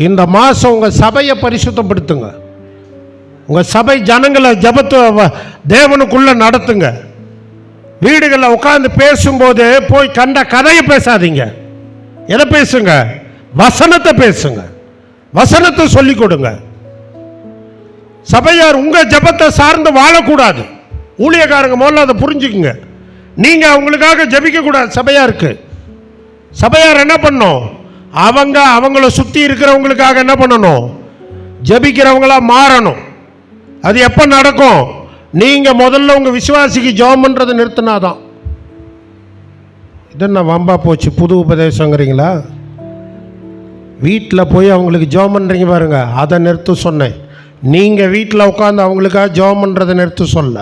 இந்த மாதம் உங்கள் சபையை பரிசுத்தப்படுத்துங்க. உங்கள் சபை ஜனங்களை ஜபத்தை தேவனுக்குள்ளே நடத்துங்க. வீடுகளில் உட்கார்ந்து பேசும்போது போய் கண்ட கதையை பேசாதீங்க. எதை பேசுங்க? வசனத்தை பேசுங்க. வசனத்தை சொல்லிக் கொடுங்க. சபையார் உங்கள் ஜபத்தை சார்ந்து வாழக்கூடாது. ஊழியக்காரங்க முதல்ல அதை புரிஞ்சுக்குங்க. நீங்கள் அவங்களுக்காக ஜபிக்க கூடாது. சபையார் என்ன பண்ணணும்? அவங்கள சுற்றி இருக்கிறவங்களுக்காக என்ன பண்ணணும்? ஜபிக்கிறவங்களா மாறணும். அது எப்போ நடக்கும்? நீங்கள் முதல்ல உங்கள் விசுவாசிக்கு ஜெபம் பண்ணுறதை நிறுத்தினாதான். இது என்ன வம்பா போச்சு? புது உபதேசங்கிறீங்களா? வீட்டில் போய் அவங்களுக்கு ஜெபம் பண்ணுறீங்க பாருங்க, அதை நிறுத்த சொன்னேன். நீங்கள் வீட்டில் உட்காந்து அவங்களுக்காக ஜெபம் பண்ணுறதை நிறுத்த சொல்ல.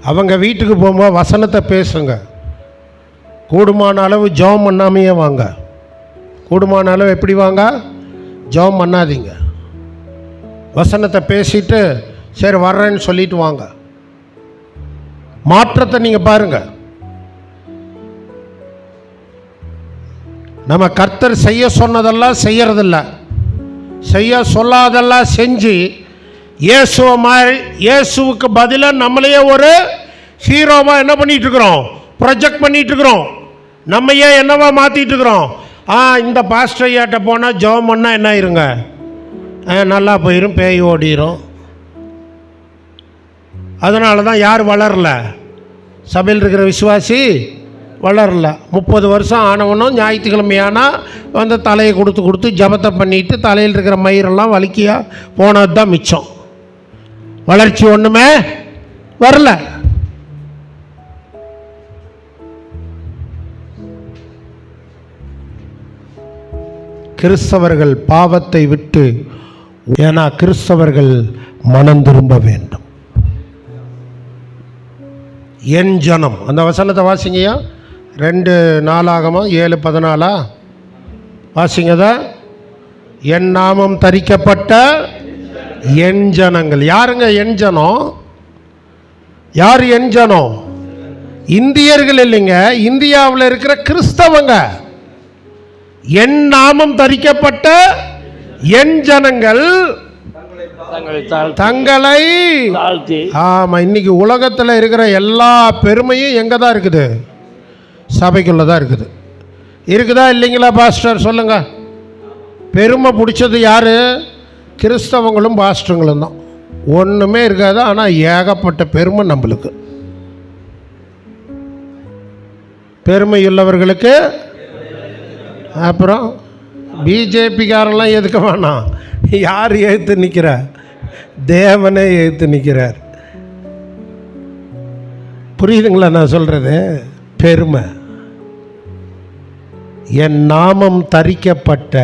அவங்க வீட்டுக்கு போகும்போது வசனத்தை பேசுங்க. கூடுமான அளவு ஜெபம் பண்ணாமையே வாங்க. கூடுமான அளவு எப்படி வாங்க? ஜெபம் பண்ணாதீங்க. வசனத்தை பேசிட்டு சரி வர்றேன்னு சொல்லிட்டு வாங்க. மாற்றத்தை நீங்கள் பாருங்க. நம்ம கர்த்தர் செய்ய சொன்னதெல்லாம் செய்யறதில்ல, செய்ய சொல்லாதெல்லாம் செஞ்சு இயேசுவுக்கு பதிலாக நம்மளையே ஒரு ஹீரோவாக என்ன பண்ணிட்டு இருக்கிறோம்? ப்ரொஜெக்ட் பண்ணிட்டு இருக்கிறோம். நம்ம ஏன் என்னவா மாற்றிட்டு இருக்கிறோம்? இந்த பாஸ்டர் ஐயாட்ட போனால் ஜெபம் பண்ணால் என்ன ஆயிருங்க? நல்லா போயிடும், பேய் ஓடிடும். அதனால தான் யார் வளரல? சபையில் இருக்கிற விசுவாசி வளரல. 30 வருஷம் ஆனவனும் ஞாயிற்றுக்கிழமையானா வந்து தலையை கொடுத்து ஜபத்தை பண்ணிட்டு தலையில் இருக்கிற மயிரெல்லாம் வலிக்கியா போனது தான் மிச்சம். வளர்ச்சி ஒன்றுமே வரல. கிறிஸ்தவர்கள் பாவத்தை விட்டு, ஏன்னா கிறிஸ்தவர்கள் மனம் திரும்ப வேண்டும். என் ஜனம், அந்த வசனத்தை வாசிங்கயா. 2 நாளாகமம் 7:14 வாசிங்கதா. என் நாமம் தரிக்கப்பட்ட என் ஜனங்கள். யாருங்க என் ஜனம்? யார் என் ஜனம்? இந்தியர்கள் இல்லைங்க, இந்தியாவில் இருக்கிற கிறிஸ்தவங்க. என் நாமம் தரிக்கப்பட்ட என் ஜனங்கள் தங்களை தாழ்த்தி. ஆமாம், இன்னைக்கு உலகத்தில் இருக்கிற எல்லா பெருமையும் எங்கே தான் இருக்குது? சபைக்குள்ளே தான் இருக்குது. இருக்குதா இல்லைங்களா பாஸ்டர்? சொல்லுங்க. பெருமை பிடிச்சது யார்? கிறிஸ்தவங்களும் பாஸ்டருங்களும் தான். ஒன்றுமே இருக்காது. ஆனால் ஏகப்பட்ட பெருமை நம்மளுக்கு. பெருமை உள்ளவர்களுக்கு. அப்புறம் பிஜேபிக்காரெல்லாம் எதுக்க வேணாம். யார் எதிர்த்து நிற்கிறார்? தேவனே எதிர்த்து நிற்கிறார். புரியுதுங்களா நான் சொல்கிறது? பெருமை. என் நாமம் தரிக்கப்பட்ட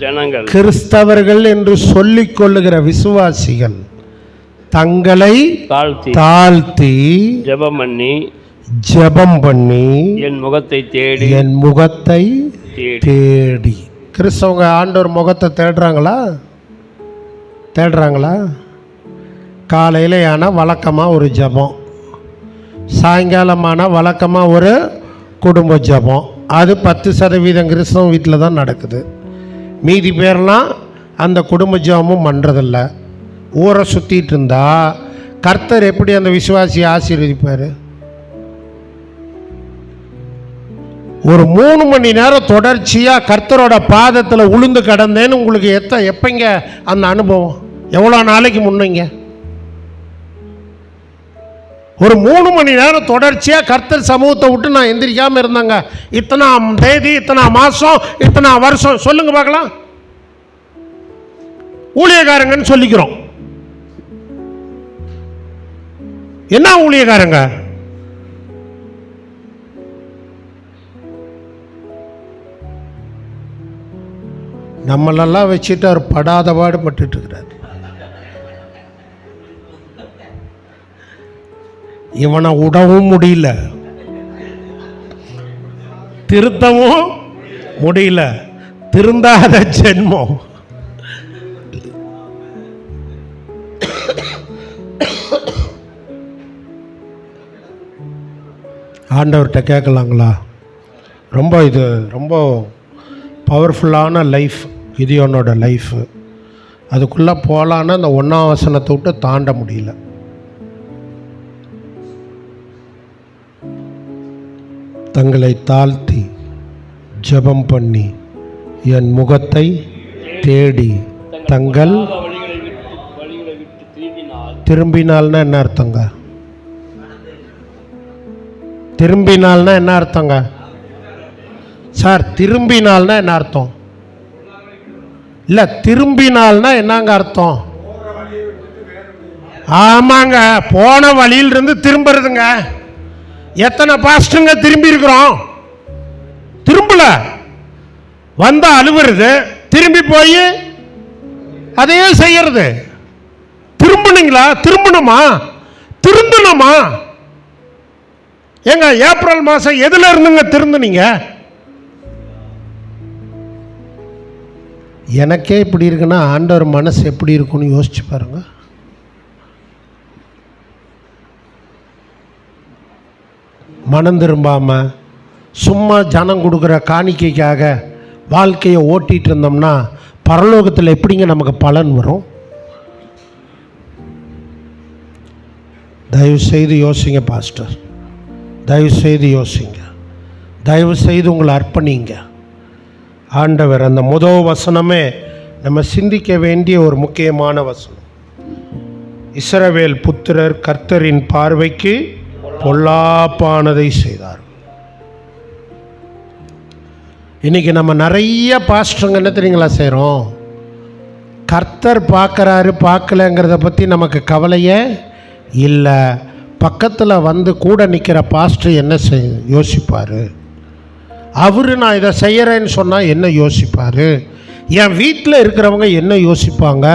ஜனங்கள், கிறிஸ்தவர்கள் என்று சொல்லிக் கொள்ளுகிற விசுவாசிகள் தங்களை தாழ்த்தி ஜெபம் பண்ணி என் முகத்தை தேடி. கிறிஸ்தவங்க ஆண்டவர் முகத்தை தேடுறாங்களா? காலையில் ஆனால் வழக்கமாக ஒரு ஜெபம், சாயங்காலமான வழக்கமாக ஒரு குடும்ப ஜெபம். அது 10% கிறிஸ்தவ வீட்டில் தான் நடக்குது. மீதி பேர்லாம் அந்த குடும்ப ஜெபமும் பண்ணுறதில்ல. ஊரை சுற்றிட்டு இருந்தா கர்த்தர் எப்படி அந்த விசுவாசியை ஆசீர்வதிப்பார்? ஒரு 3 மணி நேரம் தொடர்ச்சியாக கர்த்தரோட பாதத்தில் உளுந்து கடந்தேன்னு உங்களுக்கு எப்பங்க அந்த அனுபவம்? எவ்வளோ நாளைக்கு முன்னங்க? ஒரு 3 மணி நேரம் தொடர்ச்சியாக கர்த்தர் சமூகத்தை விட்டு நான் எந்திரிக்காமல் இருந்தாங்க. இத்தனாம் தேதி, இத்தனா மாதம், இத்தனா வருஷம். சொல்லுங்க பார்க்கலாம். ஊழியக்காரங்கன்னு சொல்லிக்கிறோம். என்ன ஊழியக்காரங்க? நம்மளெல்லாம் வச்சுட்டு அவர் படாத பாடுபட்டு இருக்கிறார். இவனை விடவும் முடியல, திருத்தவும் முடியல. திருந்தாத ஜென்மம். ஆண்டவர்கிட்ட கேட்கலாங்களா? ரொம்ப பவர்ஃபுல்லான லைஃப் கிதியோனோட லைஃபு. அதுக்குள்ளே போகலான்னு அந்த 1ஆம் வசனத்தை விட்டு தாண்ட முடியல. தங்களை தாழ்த்தி ஜெபம் பண்ணி என் முகத்தை தேடி தங்கள் திரும்பினால்னா என்ன அர்த்தங்க? திரும்பினால்னா என்ன அர்த்தங்க சார்? திரும்பினால்னா என்ன அர்த்தம்? இல்லை, திரும்பினால்னா என்னங்க அர்த்தம்? ஆமாங்க, போன வழியிலிருந்து திரும்புறதுங்க. எத்தனை பாஸ்டருங்க திரும்பி இருக்கிறோம்? திரும்பல, வந்த அழுவுறது, திரும்பி போய் அதையே செய்யறது. திரும்பணுங்களா? திரும்பணுமா? திருந்தணுமா? ஏங்க ஏப்ரல் மாதம் எதுல இருந்துங்க திருந்துனீங்க? எனக்கே இப்படி இருக்குன்னா ஆண்டவர் மனசு எப்படி இருக்குன்னு யோசிச்சு பாருங்க. மனம் திரும்பாம சும்மா ஜனம் கொடுக்குற காணிக்கைக்காக வாழ்க்கையை ஓட்டிகிட்டு இருந்தோம்னா பரலோகத்தில் எப்படிங்க நமக்கு பலன் வரும்? தயவு செய்து யோசிங்க பாஸ்டர், தயவு செய்து யோசிங்க, தயவு செய்து உங்களை அர்ப்பணிங்க. ஆண்டவர் அந்த முதல் வசனமே நம்ம சிந்திக்க வேண்டிய ஒரு முக்கியமான வசனம். இஸ்ரவேல் புத்திரர் கர்த்தரின் பார்வைக்கு பொல்லாப்பானதை செய்தார். இன்னைக்கு நம்ம நிறைய பாஸ்டருங்க என்ன தெரியுங்களா செய்கிறோம்? கர்த்தர் பார்க்குறாரு பார்க்கலங்கிறத பற்றி நமக்கு கவலையே இல்லை. பக்கத்தில் வந்து கூட நிற்கிற பாஸ்டர் என்ன யோசிப்பார்? அவர் நான் இதை செய்கிறேன்னு சொன்னால் என்ன யோசிப்பார்? என் வீட்டில் இருக்கிறவங்க என்ன யோசிப்பாங்க?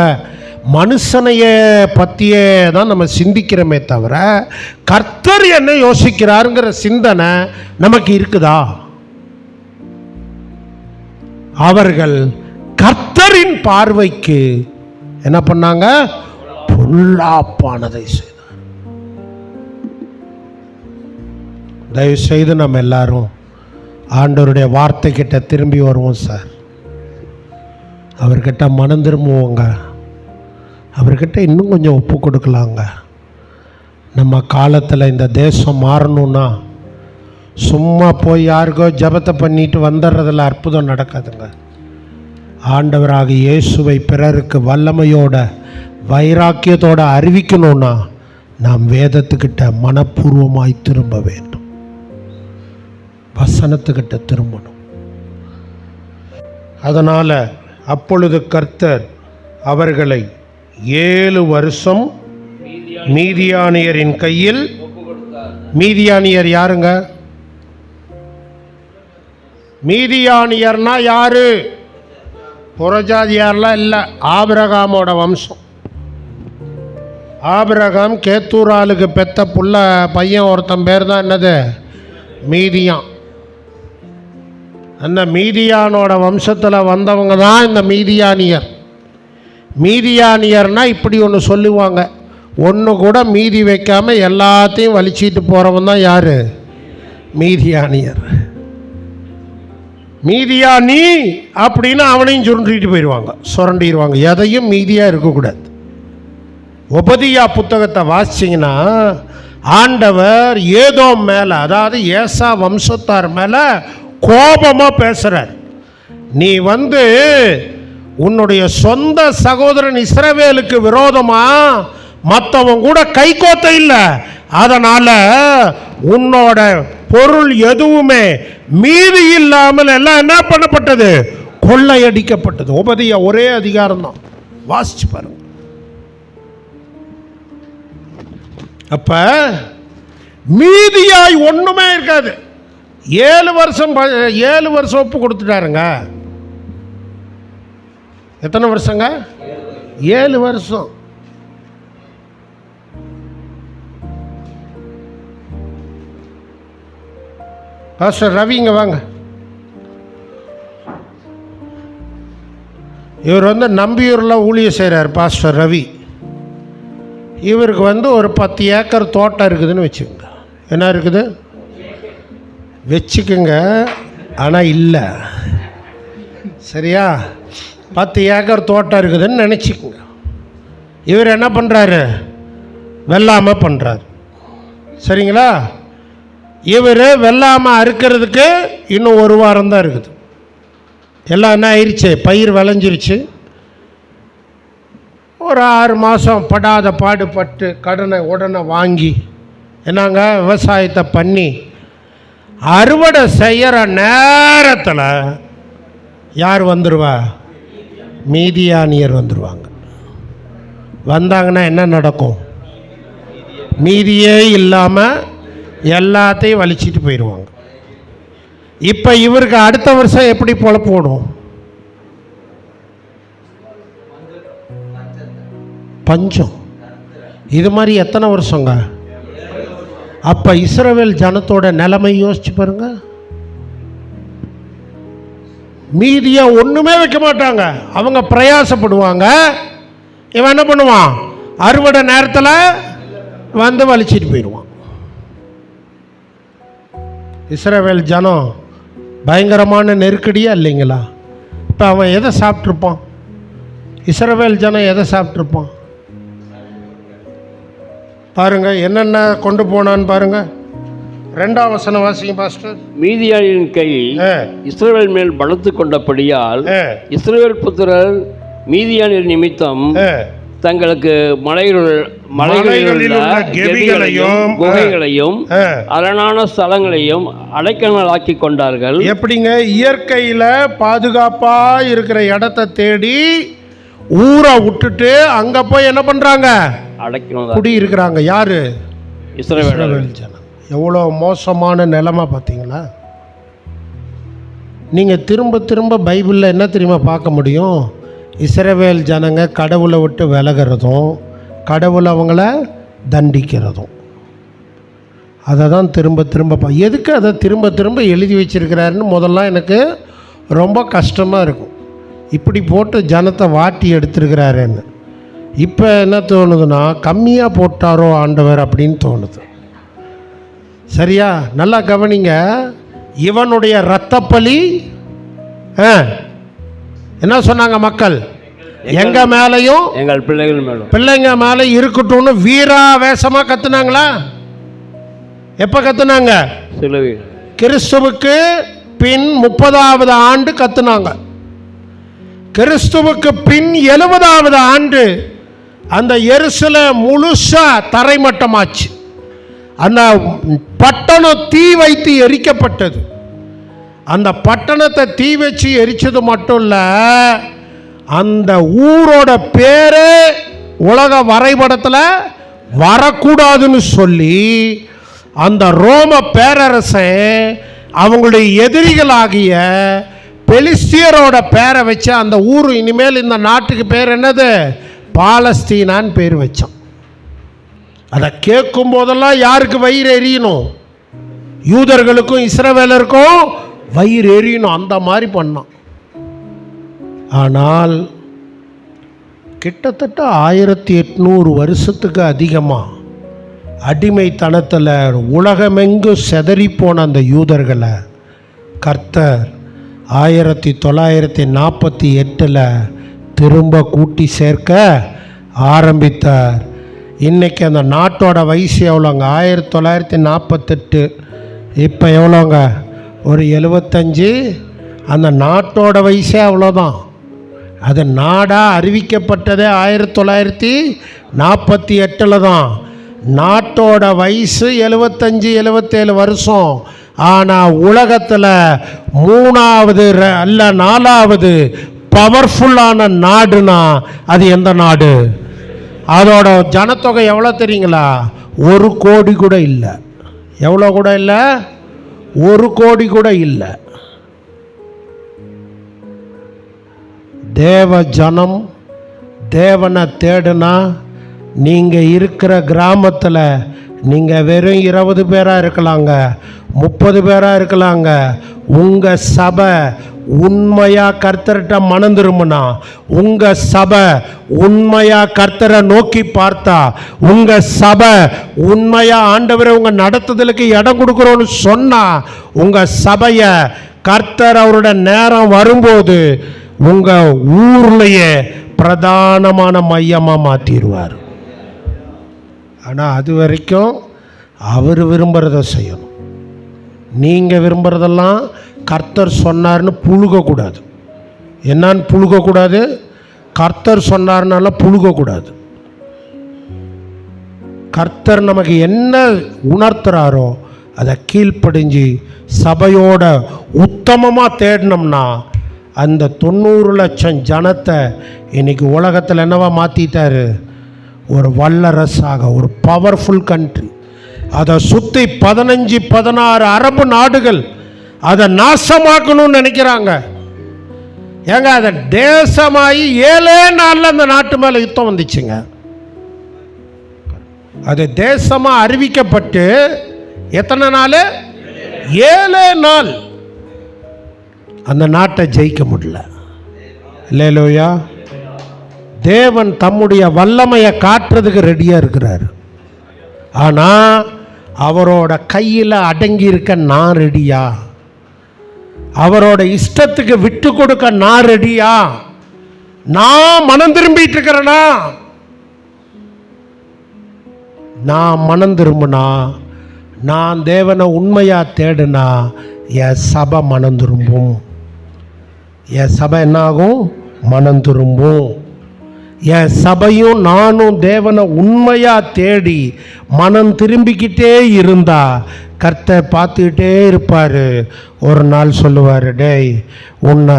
மனுஷனைய பற்றியே தான் நம்ம சிந்திக்கிறோமே தவிர கர்த்தர் என்ன யோசிக்கிறாருங்கிற சிந்தனை நமக்கு இருக்குதா? அவர்கள் கர்த்தரின் பார்வைக்கு என்ன பண்ணாங்க? பொல்லாப்பானதை செய்தார். தயவு செய்து நம்ம எல்லாரும் ஆண்டவருடைய வார்த்தை கிட்ட திரும்பி வருவோம் சார். அவர்கிட்ட மனம் திரும்புவோங்க. அவர்கிட்ட இன்னும் கொஞ்சம் ஒப்பு கொடுக்கலாங்க. நம்ம காலத்தில் இந்த தேசம் மாறணும்னா சும்மா போய் யாருக்கோ ஜபத்தை பண்ணிட்டு வந்துடுறதில் அற்புதம் நடக்காதுங்க. ஆண்டவராக இயேசுவை பிறருக்கு வல்லமையோட வைராக்கியத்தோட அறிவிக்கணும்னா நாம் வேதத்துக்கிட்ட மனப்பூர்வமாய் திரும்ப வேண்டும், வசனத்துக்கிட்ட திரும்பணும். அதனால் அப்பொழுது கர்த்தர் அவர்களை 7 வருஷம் மீதியானியரின் கையில். மீதியானியர் யாருங்க? மீதியானியர்னா யாரு? புறஜாதியார்லாம் இல்லை, ஆபிரகாமோட வம்சம். ஆபிரகாம் கேத்தூராளுக்கு பெத்த புள்ள பையன் ஒருத்தன் பேர் தான் என்னது? மீதியான். அந்த மீதியானோட வம்சத்தில் வந்தவங்க தான் இந்த மீதியானியர். மீதியானியர்னால் இப்படி ஒன்று சொல்லுவாங்க, ஒன்று கூட மீதி வைக்காமல் எல்லாத்தையும் வலிச்சிட்டு போகிறவன் தான் யார்? மீதியானியர். மீதியானி அப்படின்னு அவனையும் சுருண்டிட்டு போயிடுவாங்க, சுரண்டிடுவாங்க. எதையும் மீதியாக இருக்கக்கூடாது. உபதியா புத்தகத்தை வாசிச்சிங்கன்னா ஆண்டவர் ஏதோம் மேலே, அதாவது ஏசா வம்சத்தார் மேலே கோபமாக பேசுகிறார். நீ உன்னுடைய சொந்த சகோதரன் இஸ்ரவேலுக்கு விரோதமாக மற்றவங்க கூட கை கோத்த இல்லை, அதனால் உன்னோட பொருள் எதுவுமே மீதி இல்லாமல் எல்லாம் என்ன பண்ணப்பட்டது? கொள்ளையடிக்கப்பட்டது. உபதியா ஒரே அதிகாரம் தான், வாசிச்சு பாருங்க. அப்ப மீதியாய் ஒண்ணுமே இருக்காது. 7 வருஷம் ஒப்பு கொடுத்துட்டாருங்க. எத்தனை வருஷங்க? 7 வருஷம். பாஸ்டர் ரவி இங்க வாங்க. இவர் நம்பியூரில் ஊழியம் செய்கிறார் பாஸ்டர் ரவி. இவருக்கு ஒரு 10 ஏக்கர் தோட்டம் இருக்குதுன்னு வச்சுக்கோங்க. என்ன இருக்குது? வச்சுக்கோங்க, ஆனால் இல்லை. சரியா? 10 ஏக்கர் தோட்டம் இருக்குதுன்னு நினச்சிக்கோங்க. இவர் என்ன பண்ணுறாரு? வெள்ளாமை பண்ணுறாரு. சரிங்களா? இவர் வெள்ளாமை அறுக்கிறதுக்கு இன்னும் 1 வாரம் தான் இருக்குது. எல்லாம் என்ன ஆயிடுச்சு? பயிர் விளைஞ்சிருச்சு. ஒரு 6 மாதம் படாத பாடுபட்டு கடனை உடனே வாங்கி என்னங்க விவசாயத்தை பண்ணி அறுவடை செய்கிற நேரத்தில் யார் வந்துடுவா? மீதியானியர் வந்துடுவாங்க. வந்தாங்கன்னா என்ன நடக்கும்? மீதியே இல்லாமல் எல்லாத்தையும் வலிச்சிட்டு போயிடுவாங்க. இப்போ இவருக்கு அடுத்த வருஷம் எப்படி பொழப்பு போடும்? பஞ்சம். இது மாதிரி எத்தனை வருஷங்க? அப்போ இஸ்ரவேல் ஜனத்தோட நிலைமை யோசிச்சு பாருங்க. மீதியை ஒன்றுமே வைக்க மாட்டாங்க. அவங்க பிரயாசப்படுவாங்க. இவன் என்ன பண்ணுவான்? அறுவடை நேரத்தில் வந்து வலிச்சிட்டு போயிடுவான். இஸ்ரவேல் ஜனம் பயங்கரமான நெருக்கடியா இல்லைங்களா? இப்போ அவன் எதை சாப்பிட்ருப்பான்? இஸ்ரவேல் ஜனம் எதை சாப்பிட்ருப்பான்? பாருங்க என்னென்ன கொண்டு போனான்னு பாருங்க. 2ஆம் வசனம் வாசிங்க பாஸ்டர். மீதியானின் கை இஸ்ரவேல் மேல் பலத்து கொண்டபடியால் இஸ்ரவேல் புத்திரர் மீதியானின் நிமித்தம் தங்களுக்கு மலைகளில் குகைகளையும் அரணான ஸ்தலங்களையும் அடைக்கலங்களாக்கி கொண்டார்கள். எப்படிங்க? இயற்கையில் பாதுகாப்பா இருக்கிற இடத்தை தேடி ஊரை விட்டுட்டு அங்க போய் என்ன பண்றாங்க? குடி இருக்கிறாங்க. யாரு? இஸ்ரவேல் ஜனம். எவ்வளோ மோசமான நிலைமை பார்த்தீங்களா? நீங்கள் திரும்ப திரும்ப பைபிளில் என்ன தெரியுமா பார்க்க முடியும்? இஸ்ரவேல் ஜனங்க கடவுளை விட்டு விலகிறதும் கடவுளை அவங்கள தண்டிக்கிறதும். அதை தான் திரும்ப திரும்ப எதுக்கு அதை திரும்ப திரும்ப எழுதி வச்சிருக்கிறாருன்னு முதல்ல எனக்கு ரொம்ப கஷ்டமாக இருக்கும். இப்படி போட்டு ஜனத்தை வாட்டி எடுத்துருக்கிறாருன்னு. இப்போ என்ன தோணுதுன்னா, கம்மியாக போட்டாரோ ஆண்டவர் அப்படின்னு தோணுது. சரியா? நல்லா கவனிங்க. இவனுடைய இரத்தப்பலி என்ன சொன்னாங்க மக்கள்? எங்க மேலையும் எங்கள் பிள்ளைகள் மேலும் பிள்ளைங்க மேலே இருக்கட்டும்னு வீராவேசமாக கத்துனாங்களா? எப்போ கத்துனாங்க? கிறிஸ்துவுக்கு பின் 30வது ஆண்டு கத்துனாங்க. கிறிஸ்துவுக்கு பின் 70வது ஆண்டு அந்த எருசலேம் முழுசா தரைமட்டமாச்சு. அந்த பட்டணம் தீ வைத்து எரிக்கப்பட்டது. அந்த பட்டணத்தை தீ வச்சு எரிச்சது மட்டும் இல்லை, அந்த ஊரோட பேரு உலக வரைபடத்தில் வரக்கூடாதுன்னு சொல்லி அந்த ரோம பேரரசன் அவங்களுடைய எதிரிகளாகிய பெலிஸ்தியரோட பேரை வச்சு அந்த ஊர் இனிமேல் இந்த நாட்டுக்கு பேர் என்னது? பாலஸ்தீனான்னு பேர் வச்சான். அதை கேட்கும் போதெல்லாம் யாருக்கு வயிறு எரியணும்? யூதர்களுக்கும் இஸ்ரவேலருக்கும் வயிறு எரியணும். அந்த மாதிரி பண்ணான். ஆனால் கிட்டத்தட்ட 1800 வருஷத்துக்கு அதிகமாக அடிமைத்தனத்தில் உலகமெங்கும் செதறிப்போன அந்த யூதர்களை கர்த்தர் 1948 திரும்ப கூட்டி சேர்க்க ஆரம்பித்தார். இன்றைக்கி அந்த நாட்டோட வயசு எவ்வளோங்க? 1948. இப்போ எவ்வளோங்க? ஒரு 75. அந்த நாட்டோட வயசே அவ்வளோதான். அது நாடாக அறிவிக்கப்பட்டதே 1948 தான். நாட்டோட வயசு 75-77 வருஷம். ஆனால் உலகத்தில் 3வது அல்ல 4வது பவர்ஃபுல்லான நாடுனா அது எந்த நாடு? அதோட ஜனத்தொகை எவ்வளோ தெரியுங்களா? 1 கோடி கூட இல்லை. எவ்வளோ கூட இல்லை? 1 கோடி கூட இல்லை. தேவ ஜனம் தேவனை தேடுனா நீங்கள் இருக்கிற கிராமத்தில் நீங்கள் வெறும் 20 பேராக இருக்கலாங்க, 30 பேராக இருக்கலாங்க. உங்கள் சபை உண்மையாக கர்த்தர்கிட்ட மனம் திரும்பினா, உங்கள் சபை உண்மையாக கர்த்தரை நோக்கி பார்த்தா, உங்கள் சபை உண்மையாக ஆண்டவரை உங்கள் நடத்துதலுக்கு இடம் கொடுக்குறோன்னு சொன்னால், உங்கள் சபையை கர்த்தர் அவருடைய நேரம் வரும்போது உங்கள் ஊர்லேயே பிரதானமான மையமாக மாற்றிடுவார். ஆனால் அது வரைக்கும் அவர் விரும்புகிறத செய்யணும். நீங்கள் விரும்புகிறதெல்லாம் கர்த்தர் சொன்னார்னு புழுகக்கூடாது. என்னான்னு புழுகக்கூடாது? கர்த்தர் சொன்னார்னால புழுகக்கூடாது. கர்த்தர் நமக்கு என்ன உணர்த்துறாரோ அதை கீழ்ப்படிஞ்சு சபையோட உத்தமமாக தேடினோம்னா அந்த 90 லட்சம் ஜனத்தை இன்னைக்கு உலகத்தில் என்னவா மாற்றிட்டாரு? ஒரு வல்லரசாக, ஒரு பவர்ஃபுல் கண்ட்ரி. அதை சுற்றி 15-16 அரபு நாடுகள் அதை நாசமாக்கணும்னு நினைக்கிறாங்க. ஏங்க அதை தேசமாகி 7 நாளில் அந்த நாட்டு மேலே யுத்தம் வந்துச்சுங்க. அது தேசமாக அறிவிக்கப்பட்டு எத்தனை நாள்? 7 நாள் அந்த நாட்டை ஜெயிக்க முடியல. இல்லையா? தேவன் தம்முடைய வல்லமையை காட்டுறதுக்கு ரெடியாக இருக்கிறார். ஆனால் அவரோட கையில் அடங்கி இருக்க நான் ரெடியா? அவரோட இஷ்டத்துக்கு விட்டு கொடுக்க நான் ரெடியா? நான் மனம் திரும்பிட்டு இருக்கிறேனா? நான் மனம் திரும்பினா, நான் தேவனை உண்மையாக தேடுனா என் சபை மனம் திரும்பும். என் சபை என்னாகும்? மனம் திரும்பும். என் சபையும் நானும் தேவனை உண்மையாக தேடி மனம் திரும்பிக்கிட்டே இருந்தா கர்த்தர் பார்த்துக்கிட்டே இருப்பார். ஒரு நாள் சொல்லுவார், டேய் உன்னை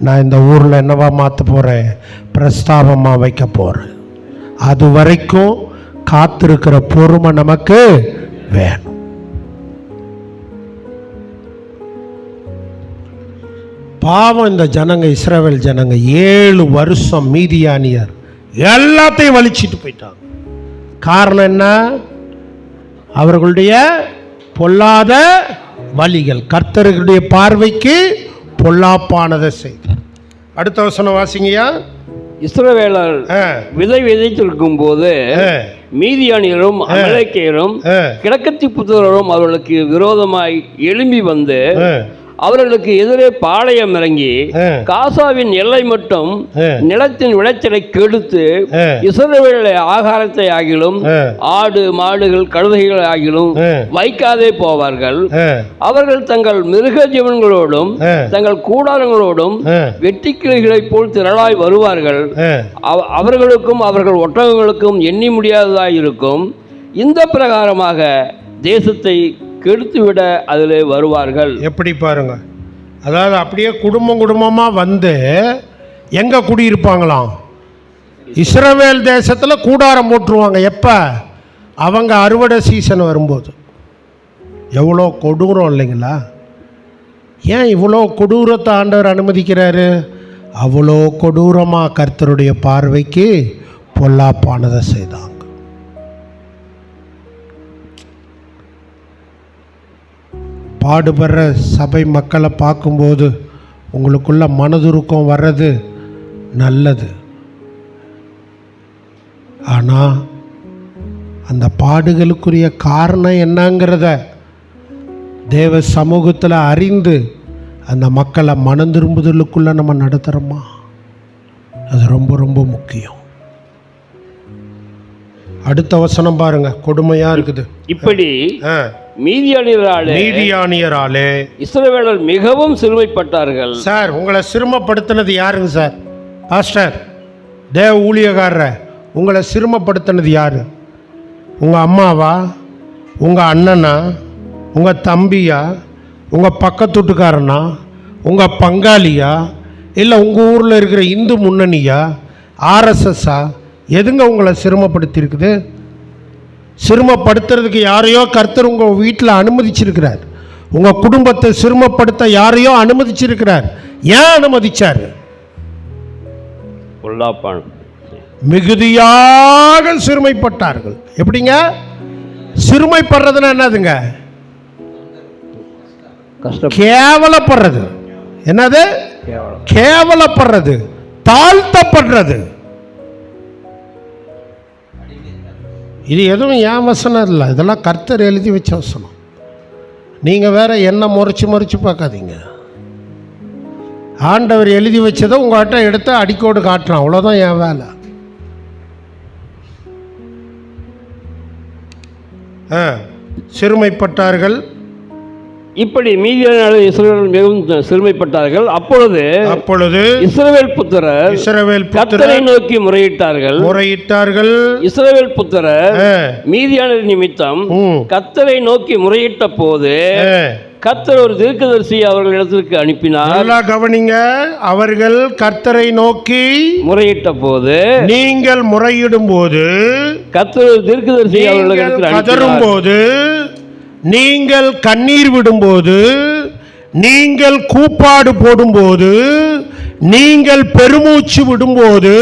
நான் இந்த ஊரில் என்னவா மாற்ற போகிறேன்? பிரஸ்தாபமாக வைக்க போகிறேன். அது வரைக்கும் காத்திருக்கிற பொறுமை நமக்கு வேணும். பாவம் இந்த ஜனங்க, இஸ்ரவேல் ஜனங்க 7 வருஷம் மீதியானியர் எல்லாத்தையும் வலிச்சிட்டு போயிட்டாங்க. காரணம் என்ன? அவர்களுடைய பொல்லாத வழிகள் கர்த்தர்களுடைய பார்வைக்கு பொல்லாப்பானதை செய்தார். அடுத்த வசனம் வாசிங்கயா. இஸ்ரவேலர் விதை விதைத்திருக்கும் போது மீதியானியரும் அமலேக்கியரும் கிழக்கத்தி புத்திரரும் அவர்களுக்கு விரோதமாய் எழும்பி வந்து அவர்களுக்கு எதிரே பாளையம் இறங்கி காசாவின் எல்லை மட்டும் நிலத்தின் விளைச்சலை கெடுத்து இஸ்ரவேலை ஆகாரத்தை ஆகிலும் ஆடு மாடுகள் கழுதைகள் ஆகிலும் வைக்காதே போவார்கள். அவர்கள் தங்கள் மிருக ஜீவன்களோடும் தங்கள் கூடாரங்களோடும் வெட்டிக்கிளைகளைப் போல் திரளாய் வருவார்கள். அவர்களுக்கும் அவர்கள் ஒட்டகங்களுக்கும் எண்ணி முடியாததாயிருக்கும். இந்த பிரகாரமாக தேசத்தை கெடுத்துவிட அதில் வருவார்கள். எப்படி பாருங்க, அதாவது அப்படியே குடும்பம் குடும்பமாக வந்து எங்கே குடியிருப்பாங்களாம்? இஸ்ரவேல் தேசத்தில் கூடாரம் போட்டுருவாங்க. எப்போ? அவங்க அறுவடை சீசன் வரும்போது. எவ்வளோ கொடூரம் இல்லைங்களா? ஏன் இவ்வளோ கொடூரத்தை ஆண்டவர் அனுமதிக்கிறாரு? அவ்வளோ கொடூரமாக கர்த்தருடைய பார்வைக்கு பொல்லாப்பானதை செய்தாங்க. பாடுபடுற சபை மக்களை பார்க்கும்போது உங்களுக்குள்ள மனதுருக்கம் வர்றது நல்லது. ஆனால் அந்த பாடுகளுக்குரிய காரணம் என்னங்கிறத தேவ சமூகத்தில் அறிந்து அந்த மக்களை மனம் திரும்புதலுக்குள்ளே நம்ம நடத்துகிறோமா? அது ரொம்ப ரொம்ப முக்கியம். அடுத்த வசனம் பாருங்க, கொடுமையாக இருக்குது. இப்படி மீதியானியராலே இஸ்ரவேலர் மிகவும் சிறுமைப்பட்டார்கள். சார், உங்களை சிறுமைப்படுத்தினது யாருங்க சார்? பாஸ்டர், தேவ ஊழியக்காரர், உங்களை சிறுமைப்படுத்தினது யாரு? உங்கள் அம்மாவா? உங்கள் அண்ணனா? உங்கள் தம்பியா? உங்கள் பக்கத்து வீட்டுக்காரனா? உங்கள் பங்காளியா? இல்லை உங்கள் ஊரில் இருக்கிற இந்து முன்னணியா? ஆர்எஸ்எஸ்ஸா? எதுங்க உங்களை சிரமப்படுத்தியிருக்குது? சிரமப்படுத்துறதுக்கு யாரையோ கர்த்தர் உங்கள் வீட்டில் அனுமதிச்சிருக்கிறார். உங்கள் குடும்பத்தை சிரமப்படுத்த யாரையோ அனுமதிச்சிருக்கிறார். ஏன் அனுமதிச்சார்? மிகுதியாக சிறுமைப்பட்டார்கள். எப்படிங்க சிறுமைப்படுறதுன்னா என்னதுங்க? கேவலப்படுறது. என்னது? கேவலப்படுறது, தாழ்த்தப்படுறது. இது எதுவும் ஏன் வசனம் இல்லை, இதெல்லாம் கர்த்தர் எழுதி வச்ச வசனம். நீங்கள் வேற என்ன முறைச்சி பார்க்காதீங்க. ஆண்டவர் எழுதி வச்சதை உங்கள்கிட்ட எடுத்து அடிக்கோடு காட்டுறான், அவ்வளோதான் என் வேலை. சிறுமைப்பட்டார்கள். இப்படி மீதியான இஸ்ரவேல் மிகவும் சிறுமைப்பட்டார்கள். அப்பொழுது இஸ்ரவேல் புத்திரர் கர்த்தரை நோக்கி முறையிட்டார்கள். இஸ்ரவேல் புத்திரர் மீதியான நிமித்தம் கர்த்தரை நோக்கி முறையிட்ட போது கர்த்தர் ஒரு தீர்க்கதரிசியை அவர்கள் இடத்திற்கு அனுப்பினார். நல்லா கவனிங்க. அவர்கள் கர்த்தரை நோக்கி முறையிட்ட போது, நீங்கள் முறையிடும் போது, கர்த்தர் ஒரு தீர்க்கதரிசியை அவர்கள் இடத்திற்கு கதறும் போது, நீங்கள் கண்ணீர் விடும்போது, நீங்கள் கூப்பாடு போடும்போது, நீங்கள் பெருமூச்சு விடும்போது,